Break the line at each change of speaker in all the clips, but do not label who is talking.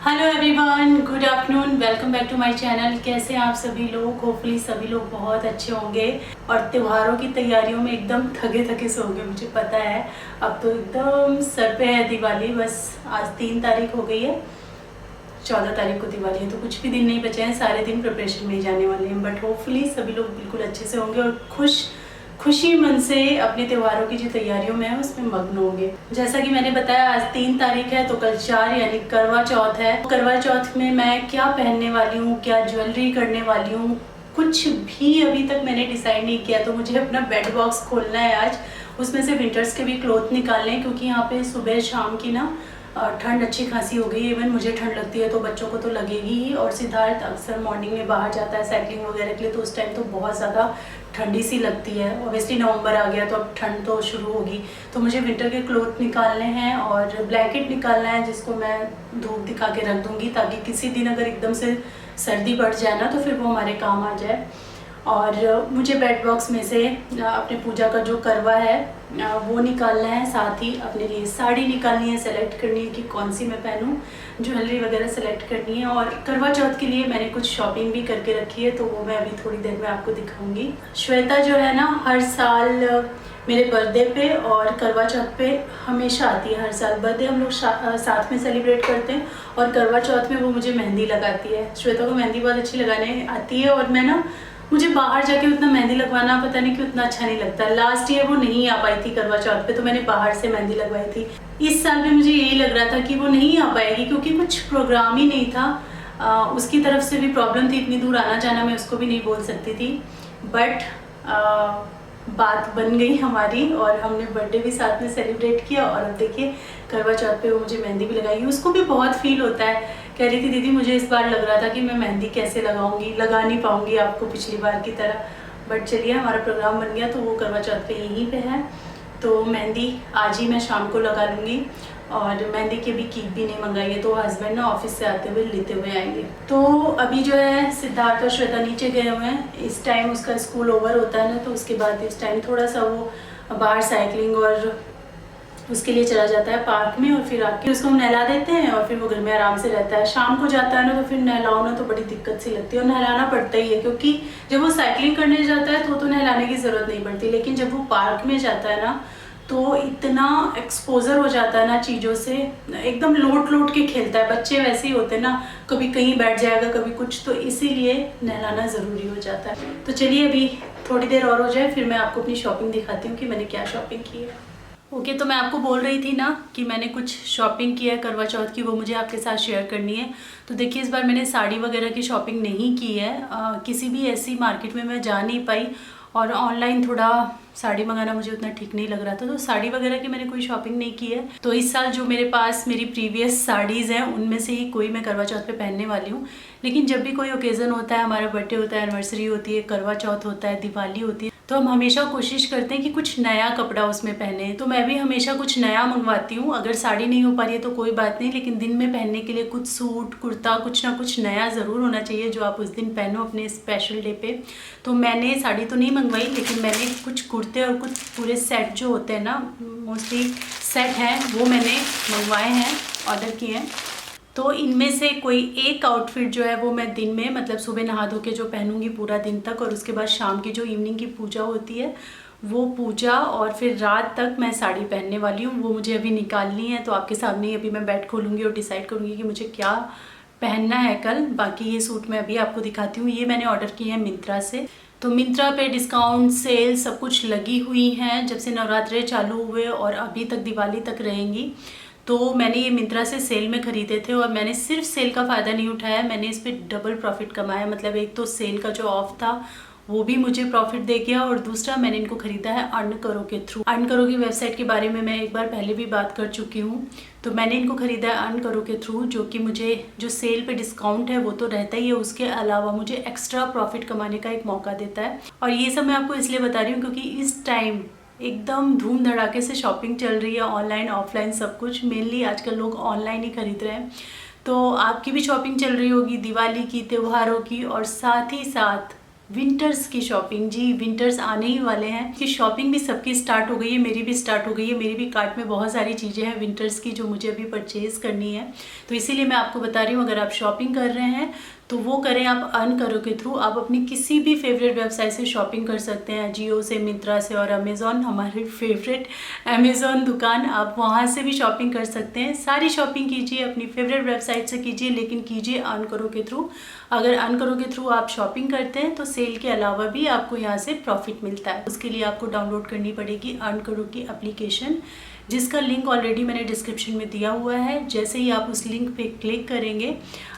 Hello everyone, good afternoon, welcome back to my channel. कैसे हैं आप सभी लोग? होपफुली सभी लोग बहुत अच्छे होंगे और त्योहारों की तैयारियों में एकदम थके थके से होंगे, मुझे पता है। अब तो एकदम सर पे है दिवाली। बस आज 3 तारीख हो गई है, 14 तारीख को दिवाली है, तो कुछ भी दिन नहीं बचे हैं, सारे दिन प्रिपरेशन में ही जाने वाले हैं। बट होपफुली सभी लोग बिल्कुल अच्छे से होंगे और खुशी मन से अपने त्योहारों की जो तैयारियों में है उसमें मग्न होंगे। जैसा कि मैंने बताया, आज 3 तारीख है तो कल 4 यानी करवा चौथ है। करवा चौथ में मैं क्या पहनने वाली हूँ, क्या ज्वेलरी करने वाली हूँ, कुछ भी अभी तक मैंने डिसाइड नहीं किया। तो मुझे अपना बेड बॉक्स खोलना है आज, उसमें से विंटर्स के भी क्लोथ निकालने हैं, क्योंकि यहाँ पे सुबह शाम की ना ठंड अच्छी खासी हो गई है। इवन मुझे ठंड लगती है तो बच्चों को तो लगेगी ही। और सिद्धार्थ अक्सर मॉर्निंग में बाहर जाता है साइकिलिंग वगैरह के लिए, तो उस टाइम तो बहुत ज़्यादा ठंडी सी लगती है। ऑब्वियसली नवंबर आ गया तो अब ठंड तो शुरू होगी, तो मुझे विंटर के क्लोथ निकालने हैं और ब्लैंकेट निकालना है, जिसको मैं धूप दिखा के रख दूँगी, ताकि किसी दिन अगर एकदम से सर्दी बढ़ जाए ना तो फिर वो हमारे काम आ जाए। और मुझे बेड बॉक्स में से अपने पूजा का जो करवा है वो निकालना है, साथ ही अपने लिए साड़ी निकालनी है, सेलेक्ट करनी है कि कौन सी मैं पहनूं, ज्वेलरी वगैरह सेलेक्ट करनी है। और करवा चौथ के लिए मैंने कुछ शॉपिंग भी करके रखी है, तो वो मैं अभी थोड़ी देर में आपको दिखाऊंगी। श्वेता जो है ना, हर साल मेरे बर्थडे पे और करवा चौथ पे हमेशा आती है। हर साल बर्थडे हम लोग साथ में सेलिब्रेट करते हैं और करवा चौथ में वो मुझे मेहंदी लगाती है। श्वेता को मेहंदी बहुत अच्छी लगाने आती है और मैं ना, मुझे बाहर जाके उतना मेहंदी लगवाना पता नहीं क्यों उतना अच्छा नहीं लगता। लास्ट ईयर वो नहीं आ पाई थी करवा चौथ पे, तो मैंने बाहर से मेहंदी लगवाई थी। इस साल भी मुझे यही लग रहा था कि वो नहीं आ पाएगी, क्योंकि कुछ प्रोग्राम ही नहीं था। उसकी तरफ से भी प्रॉब्लम थी, इतनी दूर आना जाना मैं उसको भी नहीं बोल सकती थी। बट बात बन गई हमारी और हमने बर्थडे भी साथ में सेलिब्रेट किया। और अब देखिए, करवा चौथ पे वो मुझे मेहंदी भी लगाई। उसको भी बहुत फील होता है, कह रही थी दीदी मुझे इस बार लग रहा था कि मैं मेहंदी कैसे लगाऊंगी, लगा नहीं पाऊंगी आपको पिछली बार की तरह। बट चलिए, हमारा प्रोग्राम बन गया तो वो करवा चौथ पे यहीं पे है, तो मेहंदी आज ही मैं शाम को लगा लूँगी। और मेहंदी की भी कीप भी नहीं मंगाई है, तो हस्बैंड ना ऑफिस से आते हुए लेते हुए आएंगे। तो अभी जो है सिद्धार्थ और श्वेता नीचे गए हुए हैं। इस टाइम उसका स्कूल ओवर होता है ना, तो उसके बाद इस टाइम थोड़ा सा वो बाहर साइकिलिंग और उसके लिए चला जाता है पार्क में, और फिर आके उसको हम नहला देते हैं और फिर वो घर में आराम से रहता है। शाम को जाता है ना तो फिर नहलाओ ना तो बड़ी दिक्कत सी लगती है, और नहलाना पड़ता ही है, क्योंकि जब वो साइकिलिंग करने जाता है तो नहलाने की ज़रूरत नहीं पड़ती। लेकिन जब वो पार्क में जाता है ना, तो इतना एक्सपोजर हो जाता है ना चीज़ों से, एकदम लोट के खेलता है। बच्चे वैसे ही होते हैं ना, कभी कहीं बैठ जाएगा कभी कुछ, तो इसीलिए नहलाना ज़रूरी हो जाता है। तो चलिए, अभी थोड़ी देर और हो जाए फिर मैं आपको अपनी शॉपिंग दिखाती हूँ कि मैंने क्या शॉपिंग की है। ओके, तो मैं आपको बोल रही थी ना कि मैंने कुछ शॉपिंग की है करवा चौथ की, वो मुझे आपके साथ शेयर करनी है। तो देखिए, इस बार मैंने साड़ी वगैरह की शॉपिंग नहीं की है। किसी भी ऐसी मार्केट में मैं जा नहीं पाई, और ऑनलाइन थोड़ा साड़ी मंगाना मुझे उतना ठीक नहीं लग रहा था, तो साड़ी वगैरह की मैंने कोई शॉपिंग नहीं की है। तो इस साल जो मेरे पास मेरी प्रीवियस साड़ीज़ हैं उनमें से ही कोई मैं करवा चौथ पे पहनने वाली हूँ। लेकिन जब भी कोई ओकेज़न होता है, हमारा बर्थडे होता है, एनिवर्सरी होती है, करवा चौथ होता है, दिवाली होती है, तो हम हमेशा कोशिश करते हैं कि कुछ नया कपड़ा उसमें पहने। तो मैं भी हमेशा कुछ नया मंगवाती हूँ। अगर साड़ी नहीं हो पा रही है तो कोई बात नहीं, लेकिन दिन में पहनने के लिए कुछ सूट कुर्ता कुछ ना कुछ नया ज़रूर होना चाहिए, जो आप उस दिन पहनो अपने स्पेशल डे पे। तो मैंने साड़ी तो नहीं मंगवाई, लेकिन मैंने कुछ कुर्ते और कुछ पूरे सेट जो होते हैं ना, मोस्टली सेट हैं, वो मैंने मंगवाए हैं, ऑर्डर किए हैं। तो इनमें से कोई एक आउटफिट जो है वो मैं दिन में, मतलब सुबह नहा धो के जो पहनूंगी पूरा दिन तक, और उसके बाद शाम की जो इवनिंग की पूजा होती है वो पूजा, और फिर रात तक मैं साड़ी पहनने वाली हूँ। वो मुझे अभी निकालनी है, तो आपके सामने ही अभी मैं बैठ खोलूँगी और डिसाइड करूँगी कि मुझे क्या पहनना है कल। बाकी ये सूट मैं अभी आपको दिखाती हूँ। ये मैंने ऑर्डर किए हैं मिंत्रा से। तो मिंत्रा पे डिस्काउंट सेल सब कुछ लगी हुई हैं, जब से नवरात्रे चालू हुए और अभी तक दिवाली तक रहेंगी। तो मैंने ये मिंत्रा से सेल में ख़रीदे थे, और मैंने सिर्फ सेल का फ़ायदा नहीं उठाया, मैंने इस पर डबल प्रॉफिट कमाया। मतलब एक तो सेल का जो ऑफ था वो भी मुझे प्रॉफिट दे गया, और दूसरा मैंने इनको ख़रीदा है अर्न करो के थ्रू। अर्न करो की वेबसाइट के बारे में मैं एक बार पहले भी बात कर चुकी हूँ। तो मैंने इनको ख़रीदा है अर्न करो के थ्रू, जो कि मुझे जो सेल पे डिस्काउंट है वो तो रहता ही है, उसके अलावा मुझे एक्स्ट्रा प्रॉफिट कमाने का एक मौका देता है। और ये सब मैं आपको इसलिए बता रही हूँ क्योंकि इस टाइम एकदम धूम धड़ाके से शॉपिंग चल रही है, ऑनलाइन ऑफलाइन सब कुछ। मेनली आजकल लोग ऑनलाइन ही खरीद रहे हैं। तो आपकी भी शॉपिंग चल रही होगी दिवाली की, त्योहारों की, और साथ ही साथ विंटर्स की शॉपिंग। जी विंटर्स आने ही वाले हैं कि शॉपिंग भी सबकी स्टार्ट हो गई है, मेरी भी स्टार्ट हो गई है। मेरी भी कार्ट में बहुत सारी चीज़ें हैं विंटर्स की जो मुझे अभी परचेज़ करनी है, तो इसीलिए मैं आपको बता रही हूँ अगर आप शॉपिंग कर रहे हैं तो वो करें आप अर्न करो के थ्रू। आप अपनी किसी भी फेवरेट वेबसाइट से शॉपिंग कर सकते हैं, जियो से, मिंत्रा से और अमेज़ॉन, हमारी फेवरेट अमेज़ॉन दुकान, आप वहाँ से भी शॉपिंग कर सकते हैं। सारी शॉपिंग कीजिए अपनी फेवरेट वेबसाइट से कीजिए, लेकिन कीजिए अर्न करो के थ्रू। अगर अर्न करो के थ्रू आप शॉपिंग करते हैं तो सेल के अलावा भी आपको यहाँ से प्रॉफिट मिलता है। उसके लिए आपको डाउनलोड करनी पड़ेगी अर्न करो की एप्लीकेशन, जिसका लिंक ऑलरेडी मैंने डिस्क्रिप्शन में दिया हुआ है। जैसे ही आप उस लिंक पे क्लिक करेंगे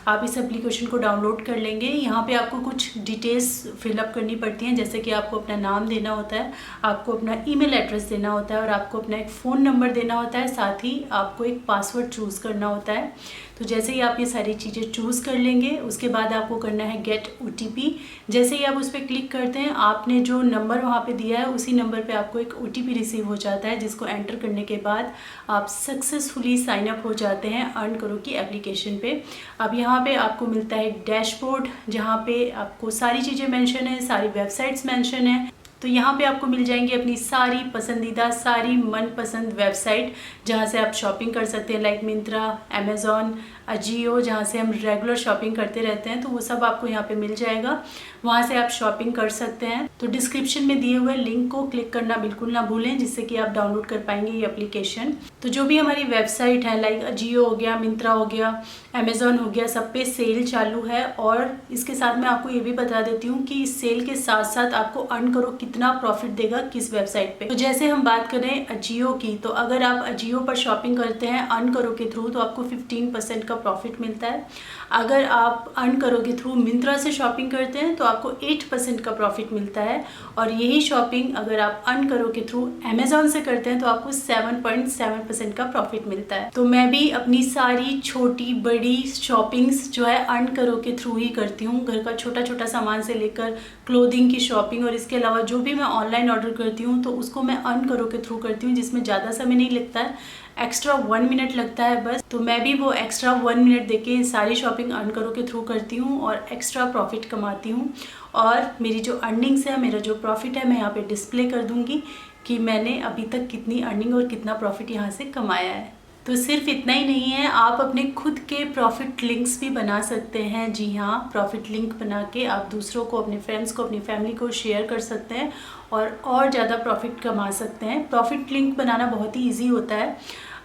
आप इस एप्लीकेशन को डाउनलोड कर लेंगे। यहाँ पे आपको कुछ डिटेल्स फिलअप करनी पड़ती हैं, जैसे कि आपको अपना नाम देना होता है, आपको अपना ईमेल एड्रेस देना होता है और आपको अपना एक फ़ोन नंबर देना होता है, साथ ही आपको एक पासवर्ड चूज़ करना होता है। तो जैसे ही आप ये सारी चीज़ें चूज़ कर लेंगे उसके बाद आपको करना है गेट OTP। जैसे ही आप उस पर क्लिक करते हैं आपने जो नंबर वहाँ पे दिया है उसी नंबर पे आपको एक OTP रिसीव हो जाता है, जिसको एंटर करने के बाद आप सक्सेसफुली साइन अप हो जाते हैं अर्न करो की एप्लीकेशन पे। अब यहाँ पे आपको मिलता है एक डैशबोर्ड जहाँ पे आपको सारी चीज़ें मेंशन है, सारी वेबसाइट्स मेंशन है। तो यहाँ पे आपको मिल जाएंगी अपनी सारी पसंदीदा, सारी मनपसंद वेबसाइट जहाँ से आप शॉपिंग कर सकते हैं, लाइक मिंत्रा, अमेज़ॉन, अजियो, जहाँ से हम रेगुलर शॉपिंग करते रहते हैं, तो वो सब आपको यहाँ पे मिल जाएगा। वहाँ से आप शॉपिंग कर सकते हैं। तो डिस्क्रिप्शन में दिए हुए लिंक को क्लिक करना बिल्कुल ना भूलें, जिससे कि आप डाउनलोड कर पाएंगे ये एप्लीकेशन। तो जो भी हमारी वेबसाइट है, लाइक अजियो हो गया, मिंत्रा हो गया, अमेज़ॉन हो गया, सब पे सेल चालू है। और इसके साथ मैं आपको ये भी बता देती हूँ कि इस सेल के साथ साथ आपको अर्न करो कितना प्रॉफिट देगा किस वेबसाइट पे। तो जैसे हम बात करें अजियो की, तो अगर आप अजियो पर शॉपिंग करते हैं अर्न करो के थ्रू तो आपको 15% का प्रॉफिट मिलता है। अगर आप अर्न करो के थ्रू मिंत्रा से शॉपिंग करते हैं तो आपको 8% का प्रॉफिट मिलता है। और यही शॉपिंग अगर आप अर्न करो के थ्रू अमेज़ॉन से करते हैं तो आपको 7.7% का प्रॉफिट मिलता है। तो मैं भी अपनी सारी छोटी बड़ी शॉपिंग्स जो है अर्न करो के थ्रू ही करती हूँ। घर का छोटा छोटा सामान से लेकर क्लोथिंग की शॉपिंग, और इसके अलावा जो भी मैं ऑनलाइन ऑर्डर करती हूँ तो उसको मैं अर्न करो के थ्रू करती हूँ, जिसमें ज़्यादा समय नहीं लगता है, एक्स्ट्रा 1 मिनट लगता है बस। तो मैं भी वो एक्स्ट्रा 1 मिनट देके सारी शॉपिंग अर्न करो के थ्रू करती हूँ और एक्स्ट्रा प्रॉफिट कमाती हूँ। और मेरी जो अर्निंग्स है, मेरा जो प्रॉफिट है, मैं यहाँ पे डिस्प्ले कर दूँगी कि मैंने अभी तक कितनी अर्निंग और कितना प्रॉफिट यहाँ से कमाया है। तो सिर्फ इतना ही नहीं है, आप अपने खुद के प्रॉफिट लिंक्स भी बना सकते हैं। जी हाँ, प्रॉफिट लिंक बना के आप दूसरों को, अपने फ्रेंड्स को, अपनी फैमिली को शेयर कर सकते हैं और ज़्यादा प्रॉफिट कमा सकते हैं। प्रॉफिट लिंक बनाना बहुत ही ईजी होता है।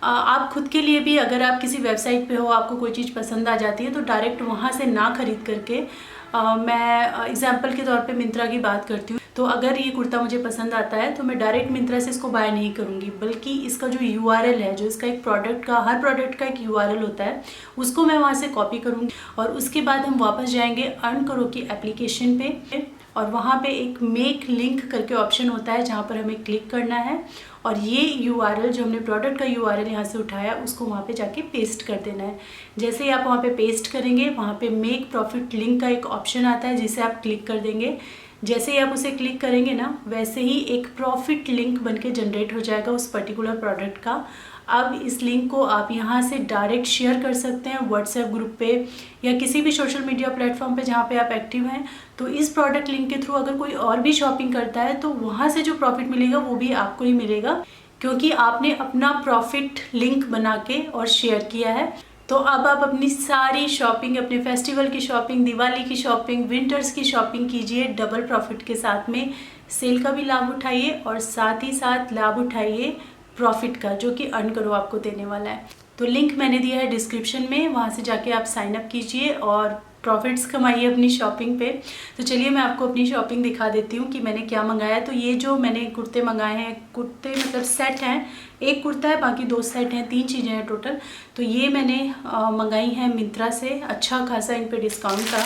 आप खुद के लिए भी, अगर आप किसी वेबसाइट पे हो, आपको कोई चीज़ पसंद आ जाती है तो डायरेक्ट वहाँ से ना खरीद करके, मैं एग्जांपल के तौर पे मिंत्रा की बात करती हूँ, तो अगर ये कुर्ता मुझे पसंद आता है तो मैं डायरेक्ट मिंत्रा से इसको बाय नहीं करूँगी, बल्कि इसका जो URL है, जो इसका एक प्रोडक्ट का, हर प्रोडक्ट का एक URL होता है, उसको मैं वहाँ से कॉपी करूँगी। और उसके बाद हम वापस जाएंगे अर्न करो की एप्लीकेशन पे, और वहाँ पे एक मेक लिंक करके ऑप्शन होता है जहाँ पर हमें क्लिक करना है और ये URL, जो हमने प्रोडक्ट का URL यहाँ से उठाया, उसको वहाँ पे जाके पेस्ट कर देना है। जैसे ही आप वहाँ पे पेस्ट करेंगे, वहाँ पे मेक प्रॉफिट लिंक का एक ऑप्शन आता है जिसे आप क्लिक कर देंगे। जैसे ही आप उसे क्लिक करेंगे ना, वैसे ही एक प्रॉफिट लिंक बनके जनरेट हो जाएगा उस पर्टिकुलर प्रोडक्ट का। अब इस लिंक को आप यहाँ से डायरेक्ट शेयर कर सकते हैं व्हाट्सएप ग्रुप पे या किसी भी सोशल मीडिया प्लेटफॉर्म पे जहाँ पे आप एक्टिव हैं। तो इस प्रोडक्ट लिंक के थ्रू अगर कोई और भी शॉपिंग करता है तो वहाँ से जो प्रॉफिट मिलेगा वो भी आपको ही मिलेगा, क्योंकि आपने अपना प्रॉफिट लिंक बना के और शेयर किया है। तो अब आप अपनी सारी शॉपिंग, अपने फेस्टिवल की शॉपिंग, दिवाली की शॉपिंग, विंटर्स की शॉपिंग कीजिए डबल प्रॉफिट के साथ में। सेल का भी लाभ उठाइए और साथ ही साथ लाभ उठाइए प्रॉफिट का, जो कि अर्न करो आपको देने वाला है। तो लिंक मैंने दिया है डिस्क्रिप्शन में, वहाँ से जाके आप साइन अप कीजिए और प्रॉफिट्स कमाइए अपनी शॉपिंग पे। तो चलिए मैं आपको अपनी शॉपिंग दिखा देती हूँ कि मैंने क्या मंगाया। तो ये जो मैंने कुर्ते मंगाए हैं, कुर्ते मतलब सेट हैं, एक कुर्ता है, बाकी 2 सेट हैं, 3 चीज़ें हैं टोटल। तो ये मैंने मंगाई हैं मिंत्रा से, अच्छा खासा इन पे डिस्काउंट था।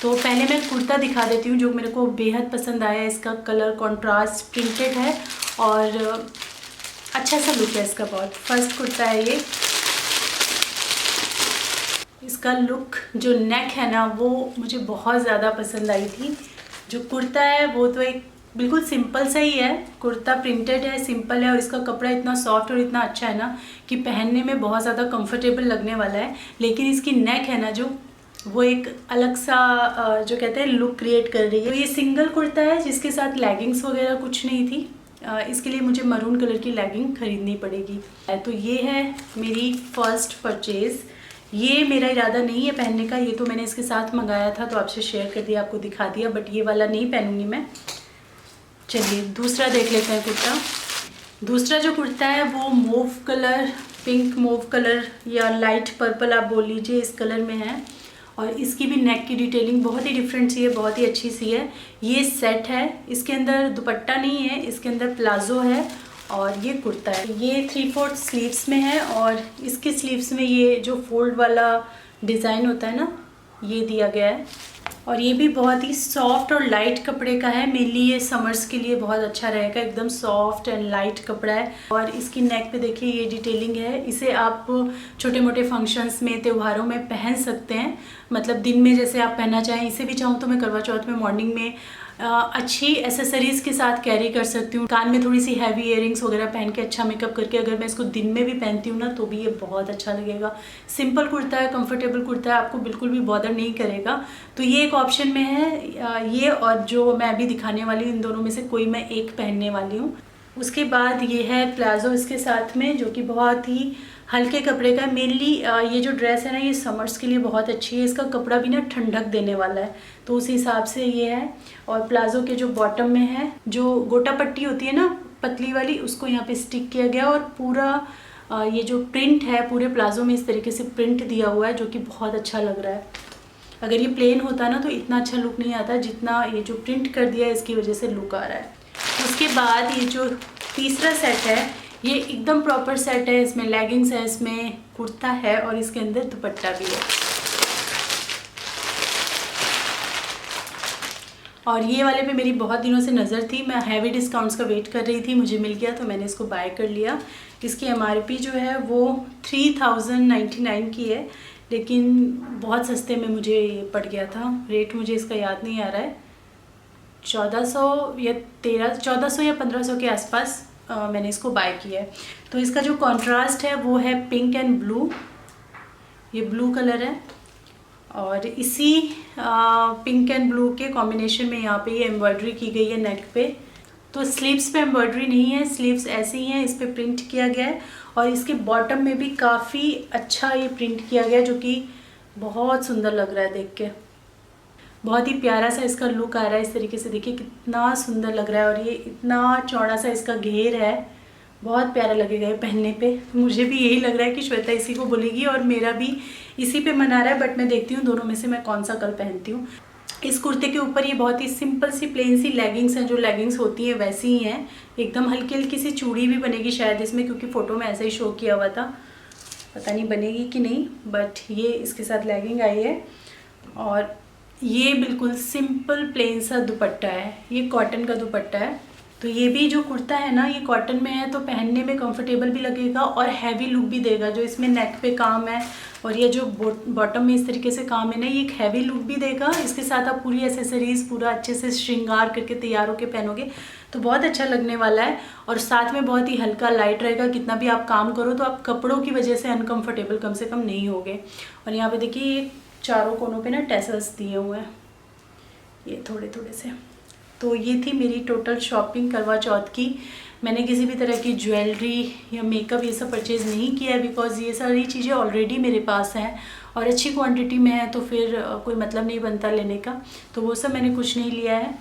तो पहले मैं कुर्ता दिखा देती हूँ जो मेरे को बेहद पसंद आया। इसका कलर कॉन्ट्रास्ट प्रिंटेड है और अच्छा सा लुक है इसका बहुत। फर्स्ट कुर्ता है ये। इसका लुक, जो नेक है ना, वो मुझे बहुत ज़्यादा पसंद आई थी। जो कुर्ता है वो तो एक बिल्कुल सिंपल सा ही है, कुर्ता प्रिंटेड है, सिंपल है, और इसका कपड़ा इतना सॉफ्ट और इतना अच्छा है ना कि पहनने में बहुत ज़्यादा कंफर्टेबल लगने वाला है। लेकिन इसकी नेक है ना, जो वो एक अलग सा जो कहते हैं लुक क्रिएट कर रही है। तो ये सिंगल कुर्ता है जिसके साथ लेगिंग्स वगैरह कुछ नहीं थी, इसके लिए मुझे मरून कलर की लेगिंग खरीदनी पड़ेगी। तो ये है मेरी फर्स्ट परचेज़। ये मेरा इरादा नहीं है पहनने का, ये तो मैंने इसके साथ मंगाया था तो आपसे शेयर कर दिया, आपको दिखा दिया, बट ये वाला नहीं पहनूंगी मैं। चलिए दूसरा देख लेते हैं कुर्ता। दूसरा जो कुर्ता है वो move colour, pink move colour या लाइट पर्पल आप बोल लीजिए, इस कलर में है। और इसकी भी नेक की डिटेलिंग बहुत ही डिफरेंट सी है, बहुत ही अच्छी सी है। ये सेट है, इसके अंदर दुपट्टा नहीं है, इसके अंदर प्लाजो है और ये कुर्ता है। ये 3/4 स्लीव्स में है और इसके स्लीव्स में ये जो फोल्ड वाला डिज़ाइन होता है ना, ये दिया गया है। और ये भी बहुत ही सॉफ्ट और लाइट कपड़े का है, मेनली ये समर्स के लिए बहुत अच्छा रहेगा, एकदम सॉफ्ट एंड लाइट कपड़ा है। और इसकी नेक पे देखिए ये डिटेलिंग है। इसे आप छोटे मोटे फंक्शंस में, त्योहारों में पहन सकते हैं, मतलब दिन में जैसे आप पहनना चाहें। इसे भी चाहूँ तो मैं करवा चौथ में मॉर्निंग में अच्छी एसेसरीज़ के साथ कैरी कर सकती हूँ। कान में थोड़ी सी हैवी इयरिंग्स वगैरह पहन के अच्छा मेकअप करके अगर मैं इसको दिन में भी पहनती हूँ ना तो भी ये बहुत अच्छा लगेगा। सिंपल कुर्ता है, कंफर्टेबल कुर्ता है, आपको बिल्कुल भी बॉदर नहीं करेगा। तो ये एक ऑप्शन में है, ये और जो मैं अभी दिखाने वाली हूँ, इन दोनों में से कोई मैं एक पहनने वाली हूँ। उसके बाद ये है प्लाजो इसके साथ में, जो कि बहुत ही हल्के कपड़े का है। मेनली ये जो ड्रेस है ना, ये समर्स के लिए बहुत अच्छी है। इसका कपड़ा भी ना ठंडक देने वाला है, तो उस हिसाब से ये है। और प्लाजो के जो बॉटम में है, जो गोटा पट्टी होती है ना पतली वाली, उसको यहाँ पे स्टिक किया गया। और पूरा ये जो प्रिंट है पूरे प्लाजो में इस तरीके से प्रिंट दिया हुआ है, जो कि बहुत अच्छा लग रहा है। अगर ये प्लेन होता ना तो इतना अच्छा लुक नहीं आता, जितना ये जो प्रिंट कर दिया है इसकी वजह से लुक आ रहा है। उसके बाद ये जो तीसरा सेट है, ये एकदम प्रॉपर सेट है। इसमें लेगिंग्स है, इसमें कुर्ता है और इसके अंदर दुपट्टा भी है। और ये वाले पे मेरी बहुत दिनों से नज़र थी, मैं हैवी डिस्काउंट्स का वेट कर रही थी, मुझे मिल गया तो मैंने इसको बाय कर लिया। इसकी MRP जो है वो 3099 की है, लेकिन बहुत सस्ते में मुझे ये पड़ गया था। रेट मुझे इसका याद नहीं आ रहा है, 1400 या 1400 या 1500 के आसपास मैंने इसको बाय किया है। तो इसका जो कॉन्ट्रास्ट है वो है पिंक एंड ब्लू, ये ब्लू कलर है। और इसी पिंक एंड ब्लू के कॉम्बिनेशन में यहाँ पे ये एम्ब्रॉयडरी की गई है नेक पे। तो स्लीव्स पे एम्ब्रॉयडरी नहीं है, स्लीव्स ऐसी ही हैं, इस पे प्रिंट किया गया है। और इसके बॉटम में भी काफ़ी अच्छा ये प्रिंट किया गया है, जो कि बहुत सुंदर लग रहा है देख के। बहुत ही प्यारा सा इसका लुक आ रहा है। इस तरीके से देखिए कितना सुंदर लग रहा है। और ये इतना चौड़ा सा इसका घेर है, बहुत प्यारा लगेगा ये पहनने पे। मुझे भी यही लग रहा है कि श्वेता इसी को बोलेगी और मेरा भी इसी पे मन आ रहा है, बट मैं देखती हूँ दोनों में से मैं कौन सा कल पहनती हूँ। इस कुर्ते के ऊपर ये बहुत ही सिंपल सी प्लेन सी लेगिंग्स हैं, जो लेगिंग्स होती हैं वैसी ही हैं। एकदम हल्की हल्की सी चूड़ी भी बनेगी शायद इसमें, क्योंकि फ़ोटो में ऐसा ही शो किया हुआ था, पता नहीं बनेगी कि नहीं, बट ये इसके साथ लेगिंग आई है। और ये बिल्कुल सिंपल प्लेन सा दुपट्टा है, ये कॉटन का दुपट्टा है। तो ये भी जो कुर्ता है ना, ये कॉटन में है तो पहनने में कंफर्टेबल भी लगेगा और हैवी लुक भी देगा। जो इसमें नेक पे काम है और ये जो बॉटम में इस तरीके से काम है ना, ये एक हैवी लुक भी देगा। इसके साथ आप पूरी एसेसरीज़ पूरा अच्छे से श्रृंगार करके तैयार होकर पहनोगे तो बहुत अच्छा लगने वाला है। और साथ में बहुत ही हल्का लाइट रहेगा, कितना भी आप काम करो तो आप कपड़ों की वजह से अनकम्फर्टेबल कम से कम नहीं होगे। और यहाँ पे देखिए चारों कोनों पे ना टैसल्स दिए हुए हैं, ये थोड़े थोड़े से। तो ये थी मेरी टोटल शॉपिंग करवा चौथ की। मैंने किसी भी तरह की ज्वेलरी या मेकअप ये सब परचेज़ नहीं किया है, बिकॉज़ ये सारी चीज़ें ऑलरेडी मेरे पास हैं और अच्छी क्वांटिटी में है, तो फिर कोई मतलब नहीं बनता लेने का। तो वो सब मैंने कुछ नहीं लिया है।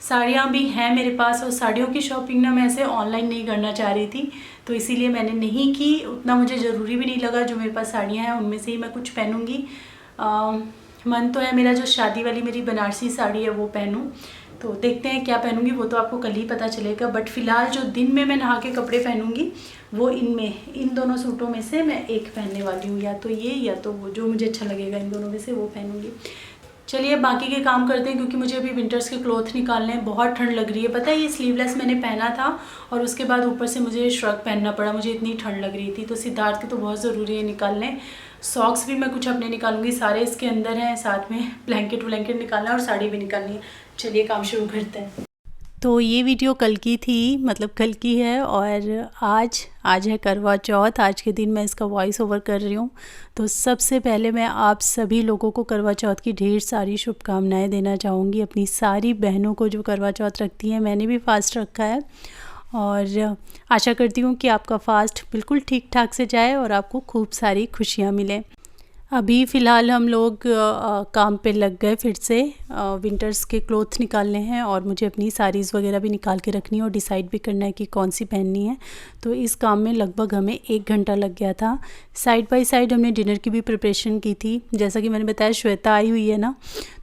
साड़ियाँ भी हैं मेरे पास, और साड़ियों की शॉपिंग ना मैं ऐसे ऑनलाइन नहीं करना चाह रही थी, तो इसीलिए मैंने नहीं की। उतना मुझे ज़रूरी भी नहीं लगा, जो मेरे पास साड़ियाँ हैं उनमें से ही मैं कुछ पहनूँगी। मन तो है मेरा जो शादी वाली मेरी बनारसी साड़ी है वो पहनूं, तो देखते हैं क्या पहनूंगी, वो तो आपको कल ही पता चलेगा। बट फिलहाल जो दिन में मैं नहा के कपड़े पहनूंगी वो इन दोनों सूटों में से मैं एक पहनने वाली हूँ, या तो ये या तो वो, जो मुझे अच्छा लगेगा इन दोनों में से वो पहनूंगी। चलिए बाकी के काम करते हैं, क्योंकि मुझे अभी विंटर्स के क्लॉथ निकालने हैं। बहुत ठंड लग रही है, पता है ये स्लीवलेस मैंने पहना था और उसके बाद ऊपर से मुझे श्रग पहनना पड़ा, मुझे इतनी ठंड लग रही थी। तो सिद्धार्थ के तो बहुत ज़रूरी है निकालने। सॉक्स भी मैं कुछ अपने निकालूंगी, सारे इसके अंदर हैं, साथ में ब्लैंकेट व्लैंकेट निकालना है और साड़ी भी निकालनी है। चलिए काम शुरू करते हैं। तो ये वीडियो कल की थी, मतलब कल की है, और आज है करवा चौथ। आज के दिन मैं इसका वॉइस ओवर कर रही हूँ। तो सबसे पहले मैं आप सभी लोगों को करवा चौथ की ढेर सारी शुभकामनाएं देना चाहूँगी, अपनी सारी बहनों को जो करवा चौथ रखती हैं। मैंने भी फास्ट रखा है और आशा करती हूँ कि आपका फास्ट बिल्कुल ठीक ठाक से जाए और आपको खूब सारी खुशियाँ मिलें। अभी फ़िलहाल हम लोग काम पे लग गए फिर से। विंटर्स के क्लोथ निकालने हैं और मुझे अपनी साड़ीज़ वगैरह भी निकाल के रखनी है और डिसाइड भी करना है कि कौन सी पहननी है। तो इस काम में लगभग हमें 1 घंटा लग गया था। साइड बाय साइड हमने डिनर की भी प्रिपरेशन की थी। जैसा कि मैंने बताया, श्वेता आई हुई है ना,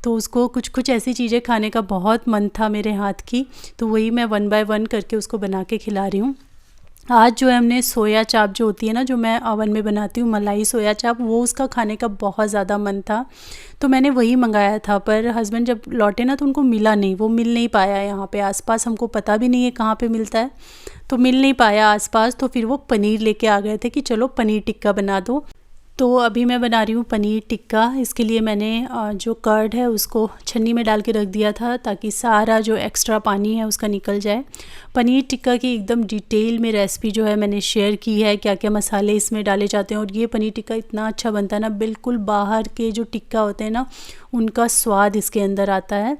तो उसको कुछ ऐसी चीज़ें खाने का बहुत मन था मेरे हाथ की, तो वही मैं 1 बाय 1 करके उसको बना के खिला रही हूँ। आज जो है हमने सोया चाप जो होती है ना, जो मैं ओवन में बनाती हूँ, मलाई सोया चाप, वो उसका खाने का बहुत ज़्यादा मन था, तो मैंने वही मंगाया था। पर हस्बैंड जब लौटे ना तो उनको मिला नहीं, वो मिल नहीं पाया यहाँ पे आसपास। हमको पता भी नहीं है कहाँ पे मिलता है, तो मिल नहीं पाया आसपास। तो फिर वो पनीर लेके आ गए थे कि चलो पनीर टिक्का बना दो। तो अभी मैं बना रही हूँ पनीर टिक्का। इसके लिए मैंने जो कर्ड है उसको छन्नी में डाल के रख दिया था ताकि सारा जो एक्स्ट्रा पानी है उसका निकल जाए। पनीर टिक्का की एकदम डिटेल में रेसिपी जो है मैंने शेयर की है, क्या क्या मसाले इसमें डाले जाते हैं। और ये पनीर टिक्का इतना अच्छा बनता है ना, बिल्कुल बाहर के जो टिक्का होते हैं ना उनका स्वाद इसके अंदर आता है।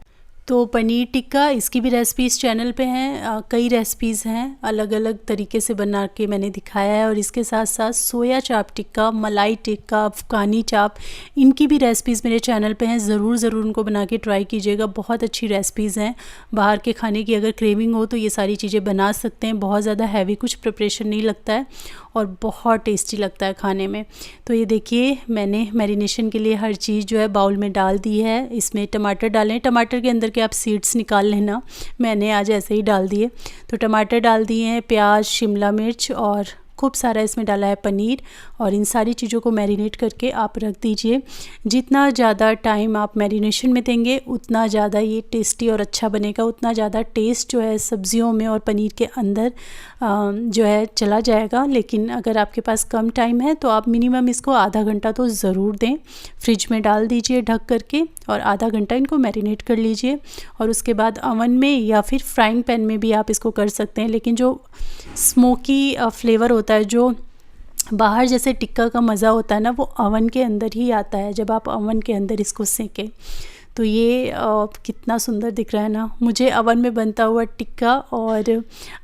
तो पनीर टिक्का, इसकी भी रेसिपी इस चैनल पे हैं। कई रेसिपीज़ हैं, अलग अलग तरीके से बना के मैंने दिखाया है। और इसके साथ साथ सोया चाप टिक्का, मलाई टिक्का, अफ़गानी चाप, इनकी भी रेसिपीज़ मेरे चैनल पे हैं। ज़रूर उनको बना के ट्राई कीजिएगा, बहुत अच्छी रेसिपीज़ हैं। बाहर के खाने की अगर क्रेविंग हो तो ये सारी चीज़ें बना सकते हैं। बहुत ज़्यादा हैवी कुछ प्रिपरेशन नहीं लगता है और बहुत टेस्टी लगता है खाने में। तो ये देखिए, मैंने मैरिनेशन के लिए हर चीज़ जो है बाउल में डाल दी है। इसमें टमाटर डालें, टमाटर के अंदर के आप सीड्स निकाल लेना, मैंने आज ऐसे ही डाल दिए। तो टमाटर डाल दिए हैं, प्याज, शिमला मिर्च और खूब सारा इसमें डाला है पनीर। और इन सारी चीज़ों को मैरिनेट करके आप रख दीजिए। जितना ज़्यादा टाइम आप मैरिनेशन में देंगे उतना ज़्यादा ये टेस्टी और अच्छा बनेगा, उतना ज़्यादा टेस्ट जो है सब्जियों में और पनीर के अंदर जो है चला जाएगा। लेकिन अगर आपके पास कम टाइम है तो आप मिनिमम इसको आधा घंटा तो ज़रूर दें। फ्रिज में डाल दीजिए ढक करके और आधा घंटा इनको मैरिनेट कर लीजिए। और उसके बाद अवन में या फिर फ्राइंग पैन में भी आप इसको कर सकते हैं। लेकिन जो स्मोकी फ्लेवर होता है, जो बाहर जैसे टिक्का का मज़ा होता है ना, वो अवन के अंदर ही आता है जब आप अवन के अंदर इसको सेकें। तो ये कितना सुंदर दिख रहा है ना। मुझे अवन में बनता हुआ टिक्का और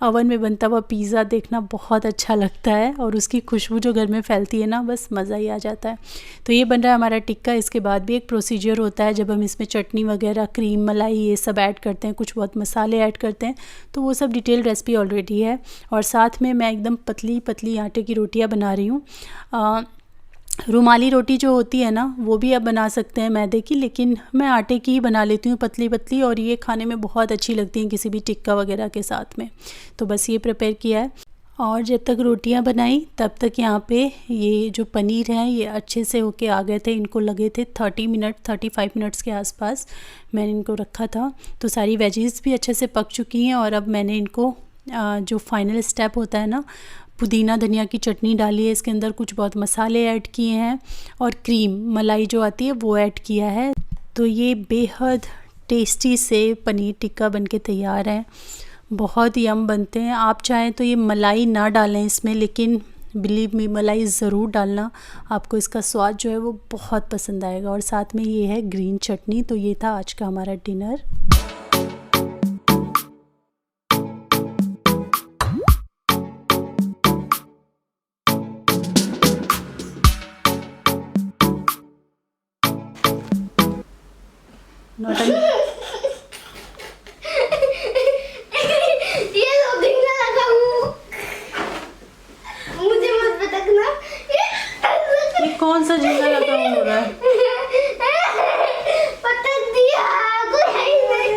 अवन में बनता हुआ पिज़्ज़ा देखना बहुत अच्छा लगता है, और उसकी खुशबू जो घर में फैलती है ना, बस मज़ा ही आ जाता है। तो ये बन रहा है हमारा टिक्का। इसके बाद भी एक प्रोसीजर होता है, जब हम इसमें चटनी वगैरह, क्रीम, मलाई, ये सब ऐड करते हैं, कुछ बहुत मसाले ऐड करते हैं, तो वो सब डिटेल रेसिपी ऑलरेडी है। और साथ में मैं एकदम पतली पतली आटे की रोटियाँ बना रही हूँ। रुमाली रोटी जो होती है ना, वो भी आप बना सकते हैं मैदे की, लेकिन मैं आटे की ही बना लेती हूँ पतली पतली, और ये खाने में बहुत अच्छी लगती हैं किसी भी टिक्का वगैरह के साथ में। तो बस ये प्रिपेयर किया है। और जब तक रोटियां बनाई तब तक यहाँ पे ये जो पनीर है ये अच्छे से होके आ गए थे। इनको लगे थे 35 मिनट्स के आसपास मैंने इनको रखा था। तो सारी वेजीज़ भी अच्छे से पक चुकी हैं। और अब मैंने इनको जो फाइनल स्टेप होता है ना, पुदीना धनिया की चटनी डाली है इसके अंदर, कुछ बहुत मसाले ऐड किए हैं और क्रीम, मलाई जो आती है वो ऐड किया है। तो ये बेहद टेस्टी से पनीर टिक्का बनके तैयार है। बहुत यम बनते हैं। आप चाहें तो ये मलाई ना डालें इसमें, लेकिन बिलीव मी, मलाई ज़रूर डालना, आपको इसका स्वाद जो है वो बहुत पसंद आएगा। और साथ में ये है ग्रीन चटनी। तो ये था आज का हमारा डिनर।
ये लो ढींगा लगा हूँ, मुझे मत पटकना।
ये कौन सा झींगा लगा हो रहा है?
पटक दिया, कोई है ही नहीं।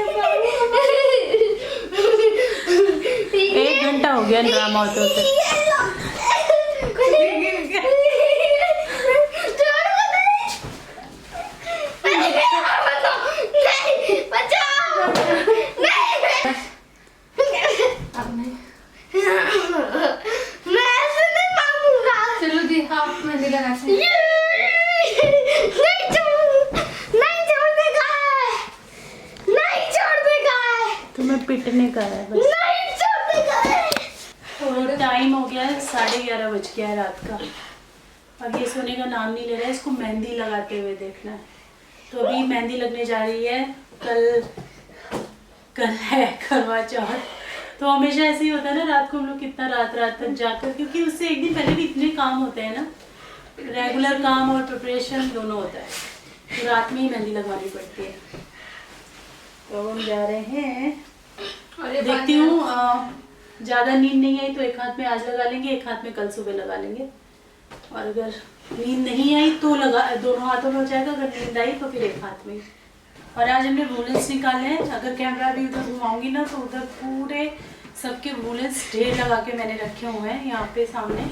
1 घंटा हो गया ड्रामा होते होते। छूटने का है बस।
नहीं छोड़ने का है।
तो टाइम हो गया है 11:30 बज गया है रात का। अब ये सोने का नाम नहीं ले रहा है, इसको मेहंदी लगाते हुए देखना है। तो अभी मेहंदी लगने जा रही है। कल है करवा चौथ। तो हमेशा ऐसे ही होता है ना, रात को हम लोग कितना रात तक जाकर, क्योंकि उससे एक दिन पहले भी इतने काम होते हैं ना, रेगुलर काम और प्रिपरेशन दोनों होता है, तो रात में ही मेहंदी लगवानी पड़ती है। तो हम जा रहे हैं, देखती हूँ ज़्यादा नींद नहीं आई तो एक हाथ में आज लगा लेंगे, एक हाथ में कल सुबह लगा लेंगे, और अगर नींद नहीं आई तो दोनों हाथों में हो जाएगा, अगर नींद आई तो फिर एक हाथ में। और आज हमने वूलन्स निकाले हैं। अगर कैमरा भी उधर घुमाऊंगी ना तो उधर पूरे सबके वूलन्स ढेर लगा के मैंने रखे हुए हैं यहाँ पे सामने।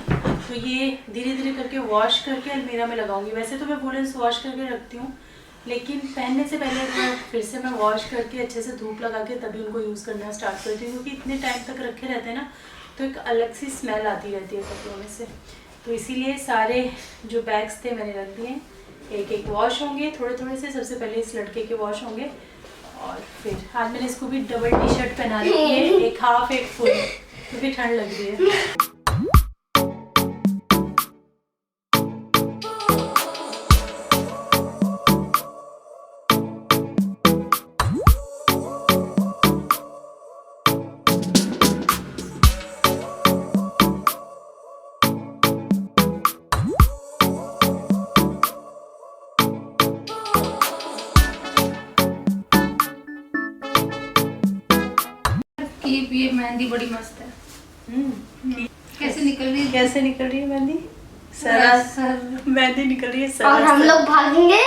तो ये धीरे धीरे करके वॉश करके अलमीरा में लगाऊंगी। वैसे तो मैं वूलन्स वॉश करके रखती हूँ, लेकिन पहनने से पहले फिर से मैं वॉश करके अच्छे से धूप लगा के तभी उनको यूज़ करना स्टार्ट करती हूँ, क्योंकि इतने टाइम तक रखे रहते हैं ना तो एक अलग सी स्मेल आती रहती है कपड़ों में से। तो इसीलिए सारे जो बैग्स थे मैंने रख दिए, एक एक वॉश होंगे थोड़े थोड़े से। सबसे पहले इस लड़के के वॉश होंगे, और फिर आज मैंने इसको भी डबल टी शर्ट पहना रखी है, एक हाफ एक फुल, क्योंकि ठंड लग रही है।
ये मेहंदी बड़ी मस्त है। कैसे निकल रही है?
कैसे निकल रही है मेहंदी? सर मेहंदी निकल रही है।
और हम लोग भागेंगे।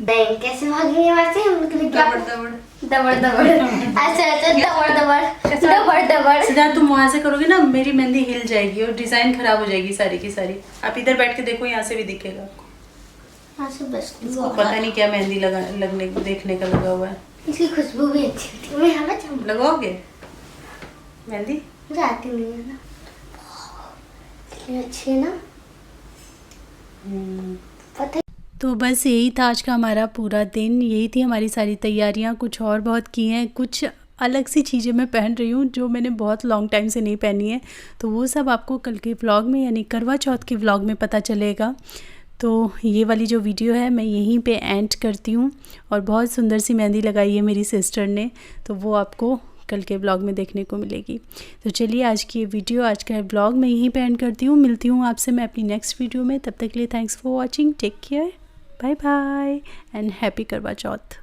नहीं कैसे भागेंगे वहाँ से? हम लोग
दबड़ दबड़
दबड़ दबड़ ऐसे दबड़ दबड़।
सिद्धार्थ तुम वहाँ से करोगे ना, मेरी मेहंदी हिल जाएगी और डिजाइन खराब हो जाएगी सारी की सारी। आप इधर बैठ के देखो, यहाँ से भी दिखेगा आपको।
हाँ सब बस
इसको पता नहीं क्या मेहंदी लगने देखने का लगा हुआ है।
इसकी खुशबू भी अच्छी होती है। मैं हमें चम
लगाओगे मेहंदी?
मुझे आती नहीं है ना, ये अच्छी है ना, पता।
तो बस यही था आज का हमारा पूरा दिन। यही थी हमारी सारी तैयारियां। कुछ और बहुत की हैं, कुछ अलग सी चीज़ें मैं पहन रही हूँ जो मैंने बहुत लॉन्ग टाइम से नहीं पहनी है। तो वो सब आपको कल के व्लॉग में, यानी करवा चौथ के व्लॉग में पता चलेगा। तो ये वाली जो वीडियो है मैं यहीं पे एंड करती हूँ। और बहुत सुंदर सी मेहंदी लगाई है मेरी सिस्टर ने, तो वो आपको कल के व्लॉग में देखने को मिलेगी। तो चलिए आज की ये वीडियो, आज का व्लॉग मैं यहीं पे एंड करती हूँ। मिलती हूँ आपसे मैं अपनी नेक्स्ट वीडियो में। तब तक के लिए thanks for watching, take care, bye bye and happy Karwa Chauth.